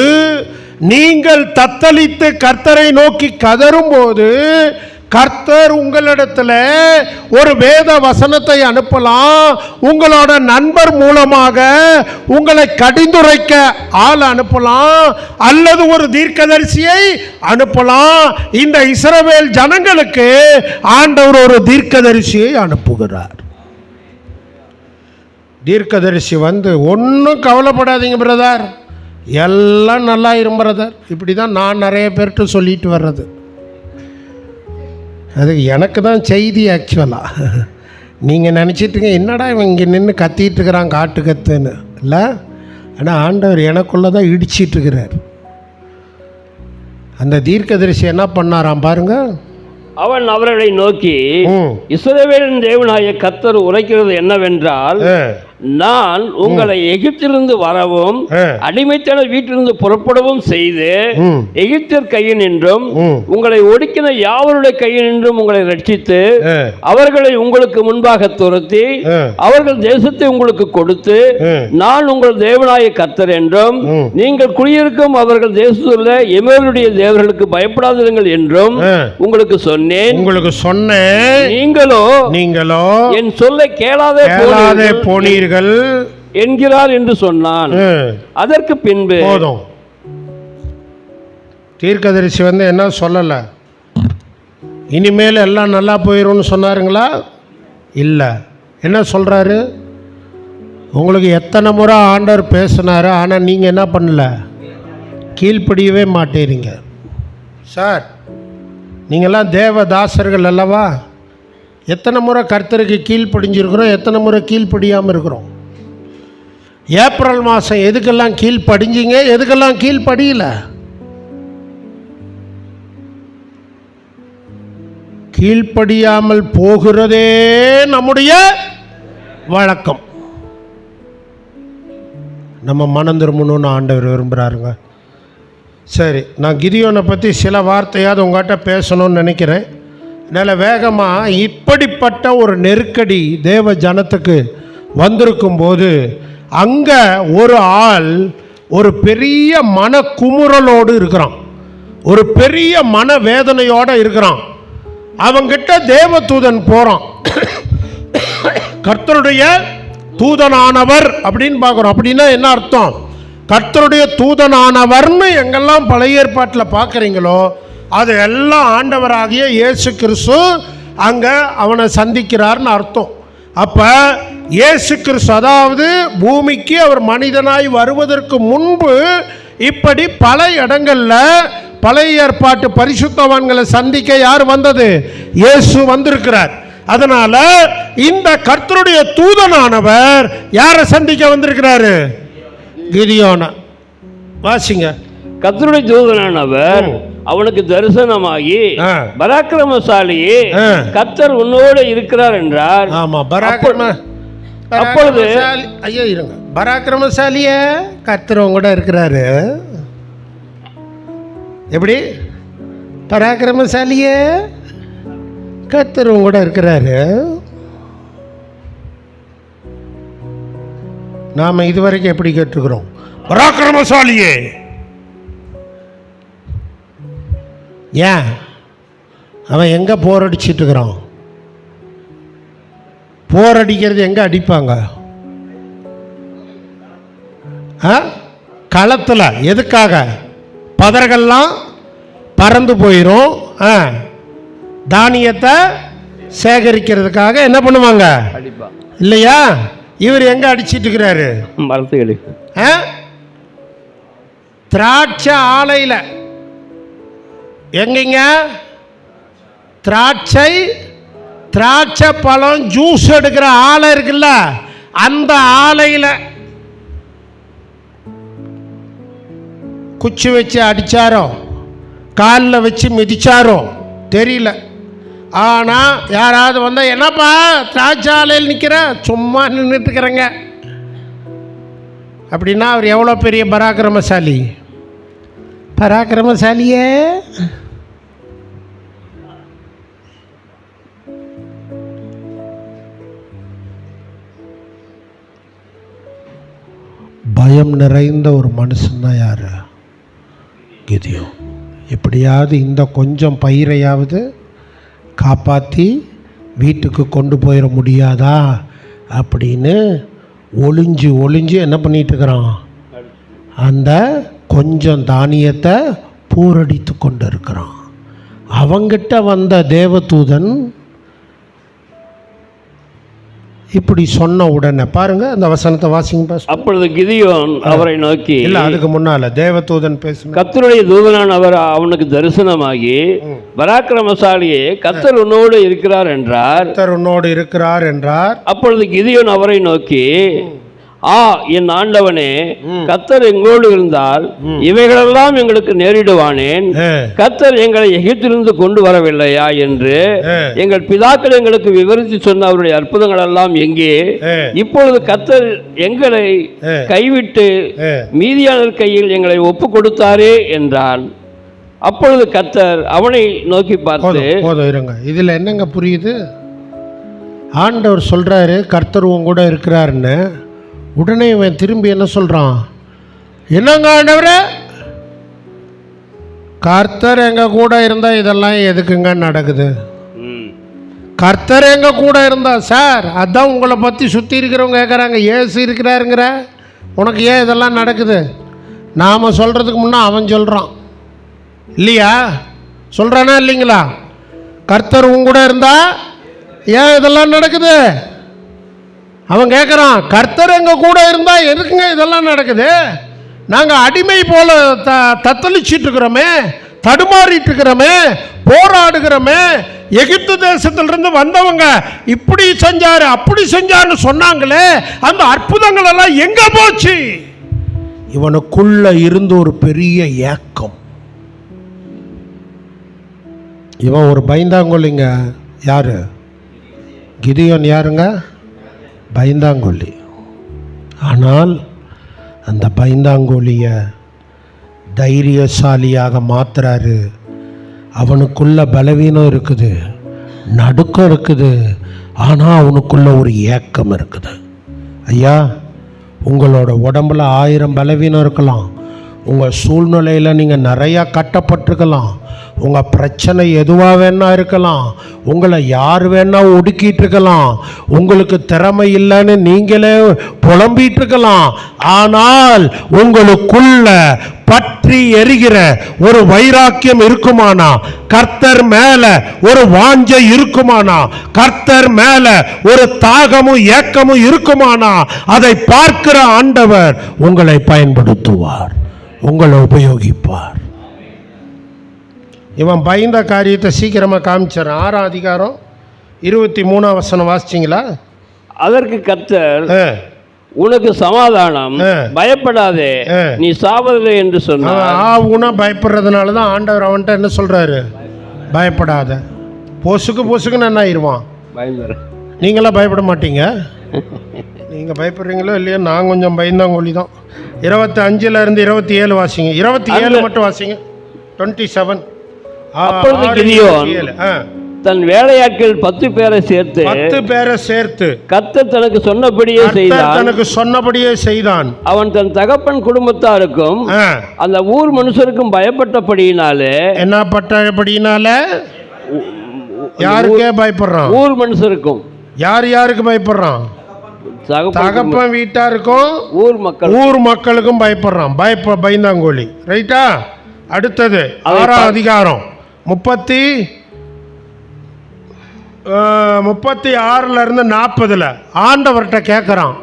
நீங்கள் தத்தளித்து கர்த்தரை நோக்கி கதறும் போது, கர்த்தர் உங்களிடத்துல ஒரு வேத வசனத்தை அனுப்பலாம். உங்களோட நண்பர் மூலமாக உங்களை கடிந்துரைக்க ஆள் அனுப்பலாம், அல்லது ஒரு தீர்க்கதரிசியை அனுப்பலாம். இந்த இஸ்ரவேல் ஜனங்களுக்கு ஆண்டவர் ஒரு தீர்க்கதரிசியை அனுப்புகிறார். தீர்க்கதரிசி வந்து, ஒன்றும் கவலைப்படாதீங்க பிரதர், எல்லாம் நல்லா இருக்கும் பிரதர், இப்படி தான் நான் நிறைய பேர்கிட்ட சொல்லிட்டு வர்றது. அது எனக்கு தான் செய்தி ஆக்சுவலாக. நீங்கள் நினச்சிட்டுங்க என்னடா இவன் இங்கே நின்று கத்திட்டு இருக்கிறான் காட்டு கத்துன்னு இல்லை, ஆனால் ஆண்டவர் எனக்குள்ளே தான் இடிச்சிட்ருக்கிறார். அந்த தீர்க்கதரிசி என்ன பண்ணாராம் பாருங்க. அவன் அவர்களை நோக்கி, இஸ்ரவேலின் தேவனாகிய கர்த்தர் உரைக்கிறது என்னவென்றால், நான் உங்களை எகிப்திலிருந்து வரவும் அடிமைத்தன வீட்டிலிருந்து புறப்படவும் செய்து எகிப்தியர் கையின் என்றும் உங்களை ஒடுக்கின யாவருடைய கையின் என்றும் உங்களை ரட்சித்து அவர்களை உங்களுக்கு முன்பாக துரத்தி அவர்கள் தேசத்தை உங்களுக்கு கொடுத்து நான் உங்கள் தேவனாய கர்த்தர் என்றும் நீங்கள் குடியிருக்கும் அவர்கள் தேசத்துள்ள எமோரியருடைய தேவர்களுக்கு பயப்படாதிருங்கள் என்றும் உங்களுக்கு சொன்னேன். நீங்களோ என் சொல்லை கேளாதே போனீர்கள் என்கிறார் என்று சொன்னான். அதற்கு பின்பு போதும். தீர்க்கதரிசி வந்து என்ன சொல்லல, இனிமேல் எல்லாம் நல்லா போயிடும்னு சொன்னாருங்களா? இல்லை. என்ன சொல்றாரு? உங்களுக்கு எத்தனை முறை ஆண்டவர் பேசினாரு, ஆனால் நீங்கள் என்ன பண்ணல, கீழ்ப்படியவே மாட்டேறீங்க. சார், நீங்கள்லாம் தேவதாசர்கள் அல்லவா? எத்தனை முறை கர்த்தருக்கு கீழ்ப்படிஞ்சிருக்கிறோம், எத்தனை முறை கீழ்ப்படியாமல் இருக்கிறோம்? ஏப்ரல் மாதம் எதுக்கெல்லாம் கீழ்ப்படிஞ்சிங்க, எதுக்கெல்லாம் கீழ்ப்படியல? கீழ்ப்படியாமல் போகிறதே நம்முடைய வழக்கம். நம்ம மனம் திரும்பணும்னு ஆண்டவர் விரும்புகிறாருங்க. சரி, நான் கிதியோனை பற்றி சில வார்த்தையாவது உங்கள்கிட்ட பேசணும்னு நினைக்கிறேன். நல்ல வேகமாக இப்படிப்பட்ட ஒரு நெருக்கடி தேவ ஜனத்துக்கு வந்திருக்கும் போது அங்கே ஒரு ஆள் ஒரு பெரிய மன குமுறலோடு இருக்கிறான், ஒரு பெரிய மன வேதனையோடு இருக்கிறான். அவங்கிட்ட தேவதூதன் போகிறான். கர்த்தருடைய தூதனானவர் அப்படின்னு பார்க்குறோம். அப்படின்னா என்ன அர்த்தம்? கர்த்தருடைய தூதனானவர்னு எங்கெல்லாம் பழைய ஏற்பாட்டில் பார்க்குறீங்களோ அது எல்லாம் ஆண்டவராகிய இயேசு கிறிஸ்து அங்கே அவனை சந்திக்கிறார்னு அர்த்தம். அப்போ இயேசு கிறிஸ்து, அதாவது பூமிக்கு அவர் மனிதனாய் வருவதற்கு முன்பு இப்படி பல இடங்களில் பழைய ஏற்பாட்டு பரிசுத்தவான்களை சந்திக்க யார் வந்தது? இயேசு வந்திருக்கிறார். அதனால இந்த கர்த்தருடைய தூதனானவர் யாரை சந்திக்க வந்திருக்கிறாரு? கிதியோனை. வாசிங்க. கர்த்தருடைய தூதனானவர் அவனுக்கு தரிசனமாகி, பராக்கிரமசாலியே, கர்த்தர் உன்னோடு இருக்கிறார் என்றார். ஆமா, அப்பொழுது ஐயா இருங்க, பராக்கிரமசாலிய கர்த்தர் உங்க கூட இருக்கிறாரு. எப்படி? பராக்கிரமசாலிய கர்த்தர் உங்க கூட இருக்கிறாரு. நாம இதுவரைக்கும் எப்படி கேட்டுக்கிறோம்? பராக்கிரமசாலியே. ஏன் அவன் எங்கே போர் அடிச்சிட்டு இருக்கிறான்? போர் அடிக்கிறது எங்கே அடிப்பாங்க? களத்தில். எதுக்காக? பதர்கள்லாம் பறந்து போயிடும். தானியத்தை சேகரிக்கிறதுக்காக என்ன பண்ணுவாங்க இல்லையா? இவர் எங்க அடிச்சிட்டு இருக்கிறாரு? மரத்துக்கு. திராட்சை ஆலையில. எங்கங்க? திராட்சை பழம் ஜூஸ் எடுக்கிற ஆலை இருக்குல்ல, அந்த ஆலையில குச்சி வச்சு அடிச்சாரோ காலில் வச்சு மிதிச்சாரோ தெரியல. ஆனால் யாராவது வந்தால் என்னப்பா திராட்சை ஆலையில் நிற்கிற, சும்மா நின்றுட்டுக்கிறேங்க அப்படின்னா அவர் எவ்வளோ பெரிய பராக்கிரமசாலியே. பயம் நிறைந்த ஒரு மனுஷன்தான் யார்? கிதியோன். எப்படியாவது இந்த கொஞ்சம் பயிரையாவது காப்பாற்றி வீட்டுக்கு கொண்டு போயிட முடியாதா அப்படின்னு ஒளிஞ்சு என்ன பண்ணிட்டுருக்கிறான்? அந்த கொஞ்சம் தானியத்தை பூரடித்து கொண்டு இருக்கிறான். அவங்கிட்ட வந்த தேவதூதன் இப்படி சொன்ன உடனே பாருங்க, அந்த வசனத்தை வாசிங்க. அப்பொழுது கிதியோன் அவரை நோக்கி, இல்ல அதுக்கு முன்னால தேவதூதன் பேச, கர்த்தருடைய தூதனானவர் அவனுக்கு தரிசனமாகி, பராக்கிரமசாலியே, கர்த்தர் உன்னோடு இருக்கிறார் என்றார். அப்பொழுது கிதியோன் அவரை நோக்கி, என் ஆண்டவனே, கர்த்தர் எங்கோடு இருந்தால் இவைகளெல்லாம் எங்களுக்கு நேரிடுவானேன். கர்த்தர் எங்களை எகிப்திலிருந்து கொண்டு வரவில்லையா என்று எங்கள் பிதாக்கள் எங்களுக்கு விவரித்து சொன்ன அவருடைய அற்புதங்கள் எல்லாம் எங்கே? இப்பொழுது கர்த்தர் எங்களை கைவிட்டு மீதியானர் கையில் எங்களை ஒப்பு கொடுத்தாரே என்றான். அப்பொழுது கர்த்தர் அவனை நோக்கி பார்த்து, இருங்க, இதுல என்னங்க புரியுது? ஆண்டவர் சொல்றாரு கர்த்தர் உன் கூட இருக்கிறாருன்னு. உடனே இவன் திரும்பி என்ன சொல்கிறான்? என்னங்க ஆண்டவரே, கர்த்தர் எங்கள் கூட இருந்தால் இதெல்லாம் எதுக்குங்க நடக்குது? கர்த்தர் எங்கள் கூட இருந்தா சார், அதான் உங்களை பற்றி சுற்றி இருக்கிறவங்க கேட்குறாங்க, ஏசு இருக்கிறாருங்கிற, உனக்கு ஏன் இதெல்லாம் நடக்குது? நாம் சொல்கிறதுக்கு முன்னே அவன் சொல்கிறான் இல்லையா? சொல்கிறானா இல்லைங்களா? கர்த்தர் உங்க கூட இருந்தா ஏன் இதெல்லாம் நடக்குது? அவன் கேட்குறான், கர்த்தர் எங்கள் கூட இருந்தால் எதுக்குங்க இதெல்லாம் நடக்குது? நாங்கள் அடிமை போல தத்தளிச்சிட்டு இருக்கிறோமே, தடுமாறிட்டு இருக்கிறோமே, போராடுகிறோமே. எகிப்து தேசத்திலிருந்து வந்தவங்க இப்படி செஞ்சாரு அப்படி செஞ்சாருன்னு சொன்னாங்களே, அந்த அற்புதங்கள் எல்லாம் எங்க போச்சு? இவனுக்குள்ள இருந்து ஒரு பெரிய ஏக்கம். இவன் ஒரு பயந்தாங்கொல்லிங்க. யாரு? கிதியோன் யாருங்க? பயந்தாங்கொல்லி. ஆனால் அந்த பயந்தாங்கொல்லியை தைரியசாலியாக மாத்துறாரு. அவனுக்குள்ள பலவீனம் இருக்குது, நடுக்கம் இருக்குது, ஆனால் அவனுக்குள்ள ஒரு ஏக்கம் இருக்குது. ஐயா, உங்களோட உடம்புல 1000 பலவீனம் இருக்கலாம், உங்கள் சூழ்நிலையில் நீங்கள் நிறையா கட்டப்பட்டிருக்கலாம், உங்கள் பிரச்சனை எதுவாக வேணா இருக்கலாம், உங்களை யார் வேணா ஒடுக்கிட்டு இருக்கலாம், உங்களுக்கு திறமை இல்லைன்னு நீங்களே புலம்பிட்டு இருக்கலாம். ஆனால் உங்களுக்குள்ள பற்றி எரிகிற ஒரு வைராக்கியம் இருக்குமானா, கர்த்தர் மேல ஒரு வாஞ்சை இருக்குமானா, கர்த்தர் மேல ஒரு தாகமும் ஏக்கமும் இருக்குமானா, அதை பார்க்கிற ஆண்டவர் உங்களை பயன்படுத்துவார், உங்களை உபயோகிப்பார். இவன் பயந்த காரியத்தை சீக்கிரமாக காமிச்சார். 6ஆம் அதிகாரம் 23ஆம் வசனம் வாசிச்சிங்களா? அதற்கு கர்த்தர், உனக்கு சமாதானம், பயப்படாதே, நீ சாவதில்லை என்று சொன்னார். பயப்படுறதுனால தான் ஆண்டவர் அவன்கிட்ட என்ன சொல்றாரு? பயப்படாத. பொசுக்குன்னு என்ன ஆயிடுவான்? நீங்களா பயப்பட மாட்டீங்க? நீங்கள் பயப்படுறீங்களோ இல்லையோ, நான் கொஞ்சம் பயந்தாங்கொல்லி தான். 25லேருந்து 27 வாசிங்க. 27 மட்டும் வாசிங்க. 27. அப்பொழுது கிதியோன் தன் வேலையாட்கள் 10 பேரை சேர்த்து கர்த்தர் தனக்கு சொன்னபடியே செய்தான். அவன் தன் தகப்பன் குடும்பத்தாருக்கும் அந்த ஊர் மனுஷருக்கும் பயப்பட்டபடியினாலே, என்ன பட்டபடியினால? யாருக்கே பயப்படுறான்? ஊர் மனுஷருக்கும். யாருக்கு பயப்படுறான்? தகப்பன் வீட்டாருக்கும் ஊர் மக்களுக்கும் பயப்படுறான். பயந்தாங்கோலி. ரைட்டா? அடுத்தது 6ஆம் அதிகாரம் 36லேருந்து 40 ஆண்டவர்கிட்ட கேட்குறான்,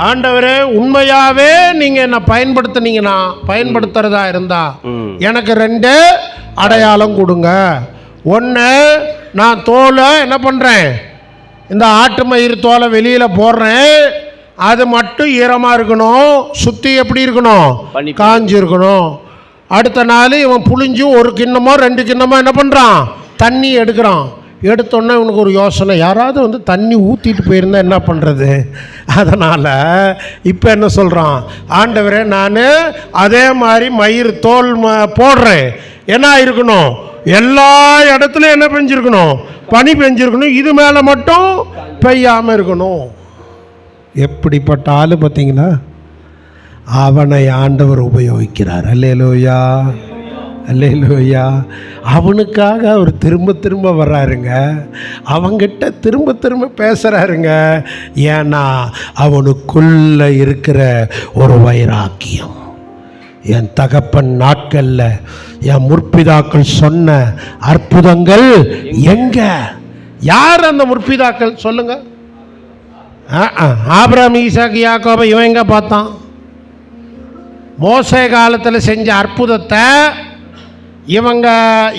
ஆண்டவரே உண்மையாகவே நீங்கள் என்னை பயன்படுத்துனீங்கன்னா, பயன்படுத்துகிறதா இருந்தா எனக்கு 2 அடையாளம் கொடுங்க. ஒன்று, நான் தோலை என்ன பண்ணுறேன், இந்த ஆட்டு மயிர் தோலை வெளியில் போடுறேன், அது மட்டும் ஈரமாக இருக்கணும், சுற்றி எப்படி இருக்கணும், காஞ்சி இருக்கணும். அடுத்த நாள் இவன் புளிஞ்சு 1 கிண்ணமோ 2 கிண்ணமோ என்ன பண்ணுறான், தண்ணி எடுக்கிறான். எடுத்தோன்னே இவனுக்கு ஒரு யோசனை, யாராவது வந்து தண்ணி ஊற்றிட்டு போயிருந்தா என்ன பண்ணுறது. அதனால் இப்போ என்ன சொல்கிறான், ஆண்டவரே நான் அதே மாதிரி மயிர் தோல் போடுறேன், என்ன இருக்கணும், எல்லா இடத்துலையும் என்ன பெஞ்சிருக்கணும், பனி பெஞ்சிருக்கணும், இது மேலே மட்டும் பெய்யாமல் இருக்கணும். எப்படிப்பட்ட ஆள் பார்த்தீங்களா? அவனை ஆண்டவர் உபயோகிக்கிறார். அல்லேலூயா, அல்லேலூயா. அவனுக்காக அவர் திரும்ப திரும்ப வர்றாருங்க, அவங்கிட்ட திரும்ப திரும்ப பேசுகிறாருங்க. ஏன்னா அவனுக்குள்ள இருக்கிற ஒரு வைராக்கியம். என் தகப்பன் நாட்களில் என் முற்பிதாக்கள் சொன்ன அற்புதங்கள் எங்க? யார் அந்த முற்பிதாக்கள் சொல்லுங்க? ஆபிரகாம், ஈசாக்கு, யாக்கோபு இவன் எங்க பார்த்தான்? மோசே காலத்தில் செஞ்ச அற்புதத்தை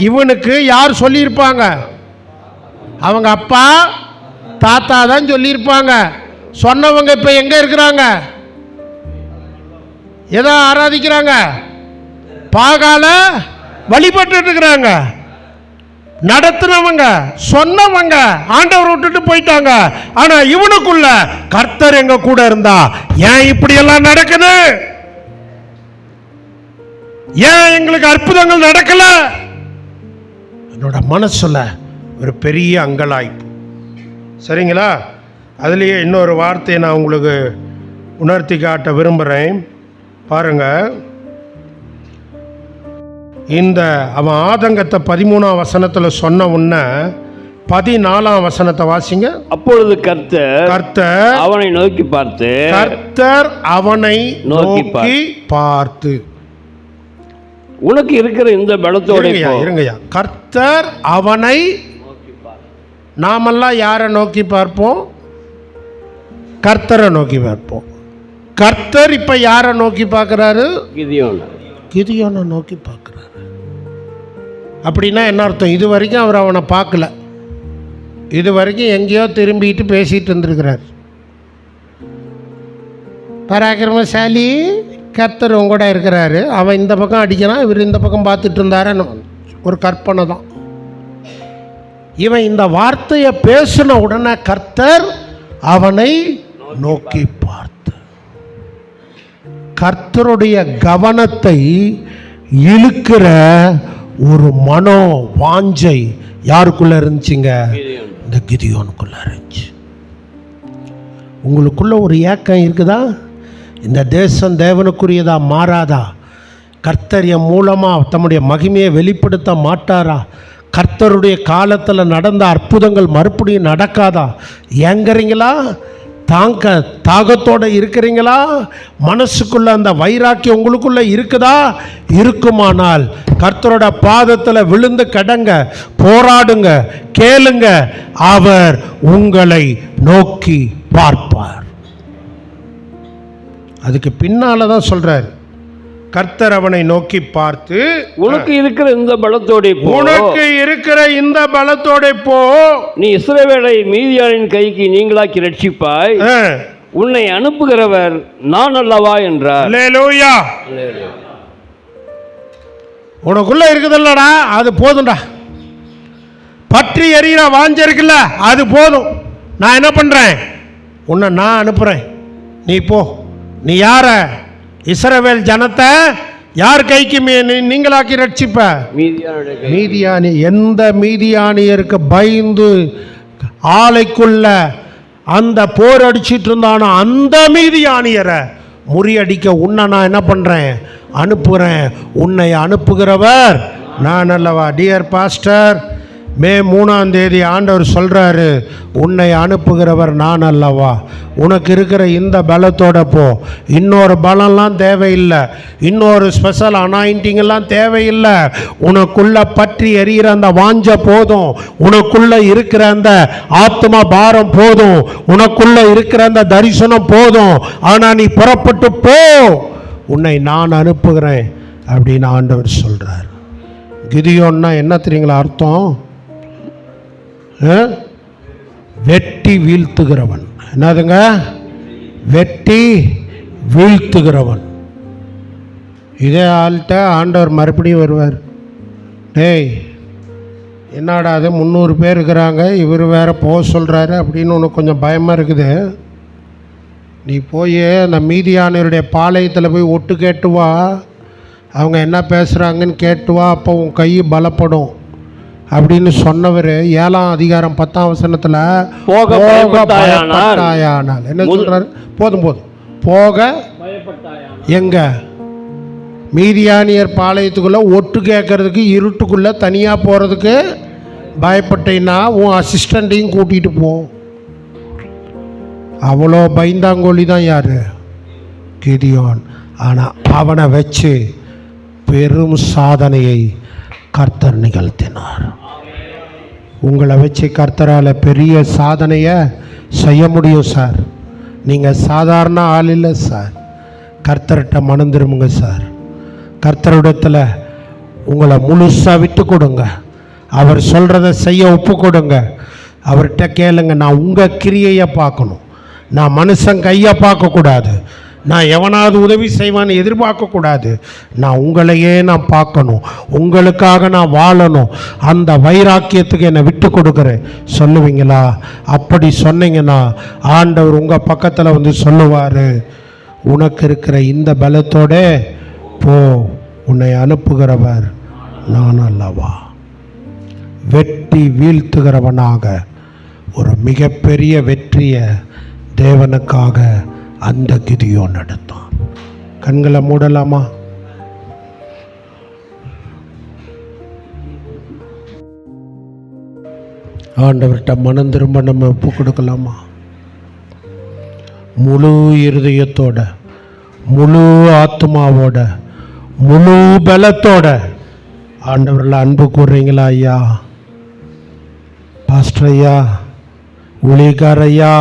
இவனுக்கு யார் சொல்லியிருப்பாங்க? அவங்க அப்பா தாத்தா தான் சொல்லியிருப்பாங்க. சொன்னவங்க இப்போ எங்கே இருக்கிறாங்க? எதை ஆராதிக்கிறாங்க? பாகால வழிபட்டு இருக்கிறாங்க. நடத்தினவங்க சொன்னவங்க ஆண்டவர் விட்டுட்டு போயிட்டாங்க. ஆனா இவனுக்குள்ள கர்த்தர் எங்க கூட இருந்தா ஏன் இப்படி எல்லாம் நடக்குது? ஏன் எங்களுக்கு அற்புதங்கள் நடக்கல? என்னோட மனசுல ஒரு பெரிய அங்கலாய்ப்பு. சரிங்களா? அதுலேயே இன்னொரு வார்த்தையை நான் உங்களுக்கு உணர்த்தி காட்ட விரும்புகிறேன். பாருங்க, இந்த அவன் ஆதங்கத்தை 13ஆம் வசனத்தில் சொன்ன உடனே 14ஆம் வசனத்தை வாசிங்க. அப்பொழுது கர்த்தர் அவனை நோக்கி பார்த்து, கர்த்தர் அவனை நோக்கி பார்த்து, உனக்கு இருக்கிற இந்த பலத்தோட இருங்கய்யா. கர்த்தர் அவனை, நாமெல்லாம் யாரை நோக்கி பார்ப்போம்? கர்த்தரை நோக்கி பார்ப்போம். கர்த்தர் இப்ப யாரை நோக்கி பார்க்கிறாரு? கிதியோனை நோக்கி பார்க்கிறாரு. அப்படின்னா என்ன அர்த்தம்? இது வரைக்கும் அவர் அவனை பார்க்கல, இது வரைக்கும் எங்கேயோ திரும்பிட்டு பேசிட்டு இருந்திருக்கிறார். பராக்கிரமசாலி கர்த்தர் உங்கூட இருக்கிறாரு, அவன் இந்த பக்கம் அடிக்கிறான், இவர் இந்த பக்கம் பார்த்துட்டு இருந்தாருன்னு ஒரு கற்பனை தான். இவன் இந்த வார்த்தையை பேசின உடனே கர்த்தர் அவனை நோக்கி பார்த்து, கர்த்தருடைய கவனத்தை இழுக்கிற ஒரு மனோ வாஞ்சை யாருக்குள்ள இருந்துச்சுங்க? இந்த கிதியோனுக்குள்ள இருந்துச்சு. உங்களுக்குள்ள ஒரு ஏக்கம் இருக்குதா? இந்த தேசம் தேவனுக்குரியதா மாறாதா? கர்த்தர் என் மூலமாக தம்முடைய மகிமையை வெளிப்படுத்த மாட்டாரா? கர்த்தருடைய காலத்தில் நடந்த அற்புதங்கள் மறுபடியும் நடக்காதா? ஏங்குறீங்களா? தாகத்தோடு இருக்கிறீங்களா? மனசுக்குள்ள அந்த வைராக்கியம் உங்களுக்குள்ள இருக்குதா? இருக்குமானால் கர்த்தரோட பாதத்தில் விழுந்து கடங்க, போராடுங்க, கேளுங்க, அவர் உங்களை நோக்கி பார்ப்பார். அதுக்கு பின்னால தான் சொல்றார், கர்த்தர் அவனை நோக்கி பார்த்து, உனக்கு இருக்கிற இந்த பலத்தோட போ, உனக்கு இருக்கிற இந்த பலத்தோட போ, நீ இஸ்ரவேலை மீதியானின் கைக்கு நீங்களாக்கி ரட்சிப்பாய், உன்னை அனுப்புகிறவர் நான் அல்லவா என்றார். அல்லேலூயா. உனக்குள்ள இருக்குதுல்லடா, அது போதும்டா. பற்றி எறிகிற வாஞ்ச இருக்குல்ல, அது போதும். நான் என்ன பண்றேன்? உன்னை நான் அனுப்புறேன், நீ போ. நீ யார? இஸ்ரவேல் ஜனத்தை யார் கைக்கு நீங்களாக்கி ரட்சிப்ப? மீதியானி. எந்த மீதியானியருக்கு பயந்து ஆலைக்குள்ள அந்த போர் அடிச்சிட்டு இருந்தானோ அந்த மீதியானியரை முறியடிக்க உன்னை நான் என்ன பண்றேன்? அனுப்புகிறேன். உன்னை அனுப்புகிறவர் நான் அல்லவா? டியர் பாஸ்டர், மே 3ஆம் தேதி ஆண்டவர் சொல்கிறாரு, உன்னை அனுப்புகிறவர் நான் அல்லவா, உனக்கு இருக்கிற இந்த பலத்தோட போ, இன்னொரு பலம்லாம் தேவையில்லை, இன்னொரு ஸ்பெஷல் அனாயிண்டிங்கெல்லாம் தேவையில்லை, உனக்குள்ள பற்றி எரிகிற அந்த வாஞ்ச போதும், உனக்குள்ள இருக்கிற அந்த ஆத்மா பாரம் போதும், உனக்குள்ள இருக்கிற அந்த தரிசனம் போதும், ஆனால் நீ புறப்பட்டு போ, உன்னை நான் அனுப்புகிறேன் அப்படின்னு ஆண்டவர் சொல்கிறார். கிதியோன்னா என்ன தெரியுங்களா அர்த்தம்? வெட்டி வீழ்த்துகிறவன். என்னதுங்க? வெட்டி வீழ்த்துகிறவன். இதே ஆள்கிட்ட ஆண்டவர் மறுபடியும் வருவார். டேய், என்னடா அது 300 பேர் இருக்கிறாங்க, இவர் வேற போக சொல்கிறாரு அப்படின்னு உனக்கு கொஞ்சம் பயமாக இருக்குது. நீ போய் அந்த மீதியானவருடைய பாளையத்தில் போய் ஒட்டு கேட்டு வா, அவங்க என்ன பேசுகிறாங்கன்னு கேட்டு வா, அப்போ உன் கை பலப்படும் அப்படின்னு சொன்னவர் 7ஆம் அதிகாரம் 10ஆம் வசனத்தில் போக பயப்பட்டாயானால் என்ன சொல்கிறார்? போதும் போக எங்க மீதியானியர் பாளையத்துக்குள்ளே ஒட்டு கேட்கறதுக்கு இருட்டுக்குள்ளே தனியாக போகிறதுக்கு பயப்பட்டேன்னா உன் அசிஸ்டண்ட்டையும் கூட்டிகிட்டு போ. அவ்வளோ பயந்தாங்கோழி தான் யார்? கிதியோன். ஆனால் அவனை வச்சு பெரும் சாதனையை கர்த்தர் நிகழ்த்தினார். உங்களை வச்சு கர்த்தரால் பெரிய சாதனையை செய்ய முடியும் சார். நீங்கள் சாதாரண ஆள் இல்லை சார். கர்த்தர்கிட்ட மனம் திரும்புங்க சார். கர்த்தரிடத்தில் உங்களை முழுசாக விட்டு கொடுங்க. அவர் சொல்கிறத செய்ய ஒப்பு கொடுங்க. அவர்கிட்ட கேளுங்க, நான் உங்கள் கிரியையை பார்க்கணும், நான் மனுஷன் கையை பார்க்கக்கூடாது, நான் எவனாவது உதவி செய்வான்னு எதிர்பார்க்கக்கூடாது, நான் உங்களையே நான் பார்க்கணும், உங்களுக்காக நான் வாழணும், அந்த வைராக்கியத்துக்கு என்னை விட்டு கொடுக்குறேன் சொல்லுவீங்களா? அப்படி சொன்னீங்கன்னா ஆண்டவர் உங்கள் பக்கத்தில் வந்து சொல்லுவார், உனக்கு இருக்கிற இந்த பலத்தோட போ, உன்னை அனுப்புகிறவர் நான் அல்லவா. வெட்டி வீழ்த்துகிறவனாக ஒரு மிகப்பெரிய வெற்றியை தேவனுக்காக அந்த கிதியோன் எடுத்தான். கண்களை மூடலாமா? ஆண்டவர்கிட்ட மனம் திரும்ப நம்ம ஒப்பு கொடுக்கலாமா? முழு இருதயத்தோட, முழு ஆத்மாவோட, முழு பலத்தோட ஆண்டவரில் அன்பு கூறுறீங்களா? ஐயா, பாஸ்டர் ஐயா, ஊழியக்கார ஐயா,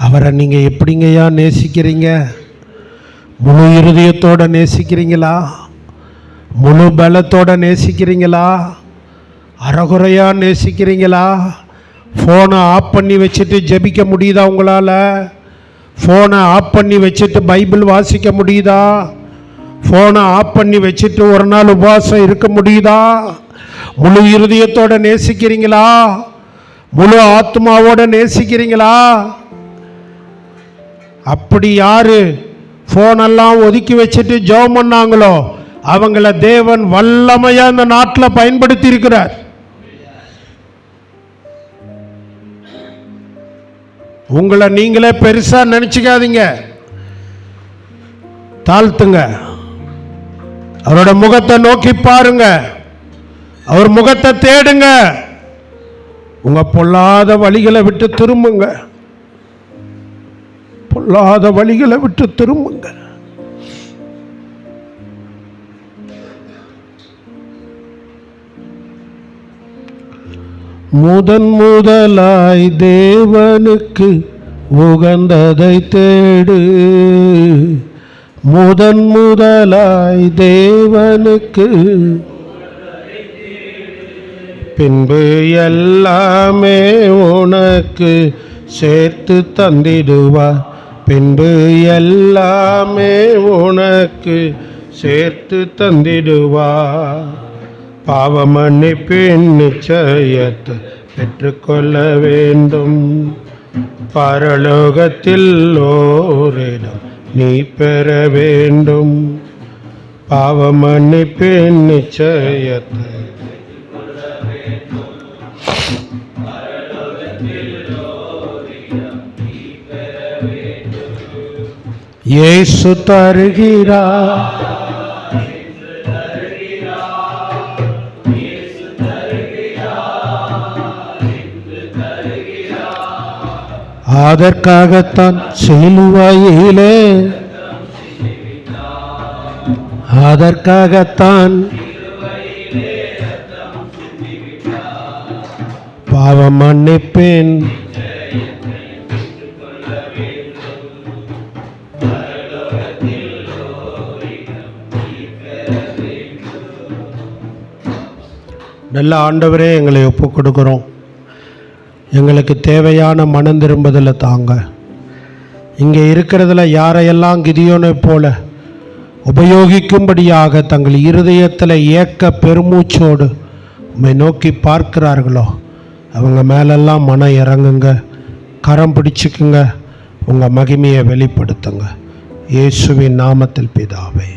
அவரை நீங்கள் எப்படிங்கய்யா நேசிக்கிறீங்க? முழு இருதயத்தோடு நேசிக்கிறீங்களா? முழு பலத்தோடு நேசிக்கிறீங்களா? அறகுறையாக நேசிக்கிறீங்களா? ஃபோனை ஆஃப் பண்ணி வச்சுட்டு ஜெபிக்க முடியுதா உங்களால்? ஃபோனை ஆஃப் பண்ணி வச்சுட்டு பைபிள் வாசிக்க முடியுதா? ஃபோனை ஆஃப் பண்ணி வச்சுட்டு ஒரு நாள் உபவாசம் இருக்க முடியுதா? முழு இருதயத்தோடு நேசிக்கிறீங்களா? முழு ஆத்மாவோடு நேசிக்கிறீங்களா? அப்படி யாரு ஃபோனெல்லாம் ஒதுக்கி வச்சுட்டு ஜெபம் பண்ணாங்களோ அவங்கள தேவன் வல்லமையா இந்த நாட்டில் பயன்படுத்தி இருக்கிறார். உங்களை நீங்களே பெருசா நினைச்சுக்காதீங்க, தாழ்த்துங்க, அவரோட முகத்தை நோக்கி பாருங்க, அவர் முகத்தை தேடுங்க, உங்க பொல்லாத வழிகளை விட்டு திரும்புங்க, பொல்லாத வழிகளை விட்டு திரும்புங்க. முதலாய் தேவனுக்கு உகந்ததை தேடு, முதலாய் தேவனுக்கு, பின்பு எல்லாமே உனக்கு சேர்த்து தந்திடுவார், பின்பு எல்லாமே உனக்கு சேர்த்து தந்திடுவார். பாவ மன்னிப்பின் நிச்சயத்தை பெற்றுக்கொள்ள வேண்டும், பரலோகத்தில் ஓரிடம் நீ பெற வேண்டும். பாவ மன்னிப்பின் நிச்சயத்தை இயேசு தருகிறார், அதற்காகத்தான் சிலுவையிலே, அதற்காகத்தான் பாவம் மன்னிப்பேன். நல்ல ஆண்டவரே, எங்களை ஒப்பு கொடுக்குறோம். எங்களுக்கு தேவையான மனம் திரும்புதலை தாங்க. இங்கே இருக்கிறதுல யாரையெல்லாம் கிதியோனை போல உபயோகிக்கும்படியாக தங்கள் இருதயத்தில் ஏக்க பெருமூச்சோடு உம்மை நோக்கி பார்க்கிறார்களோ அவங்க மேலெல்லாம் மனம் இறங்குங்க, கரம் பிடிச்சிக்குங்க, உங்கள் மகிமையை வெளிப்படுத்துங்க. இயேசுவின் நாமத்தில் பிதாவே.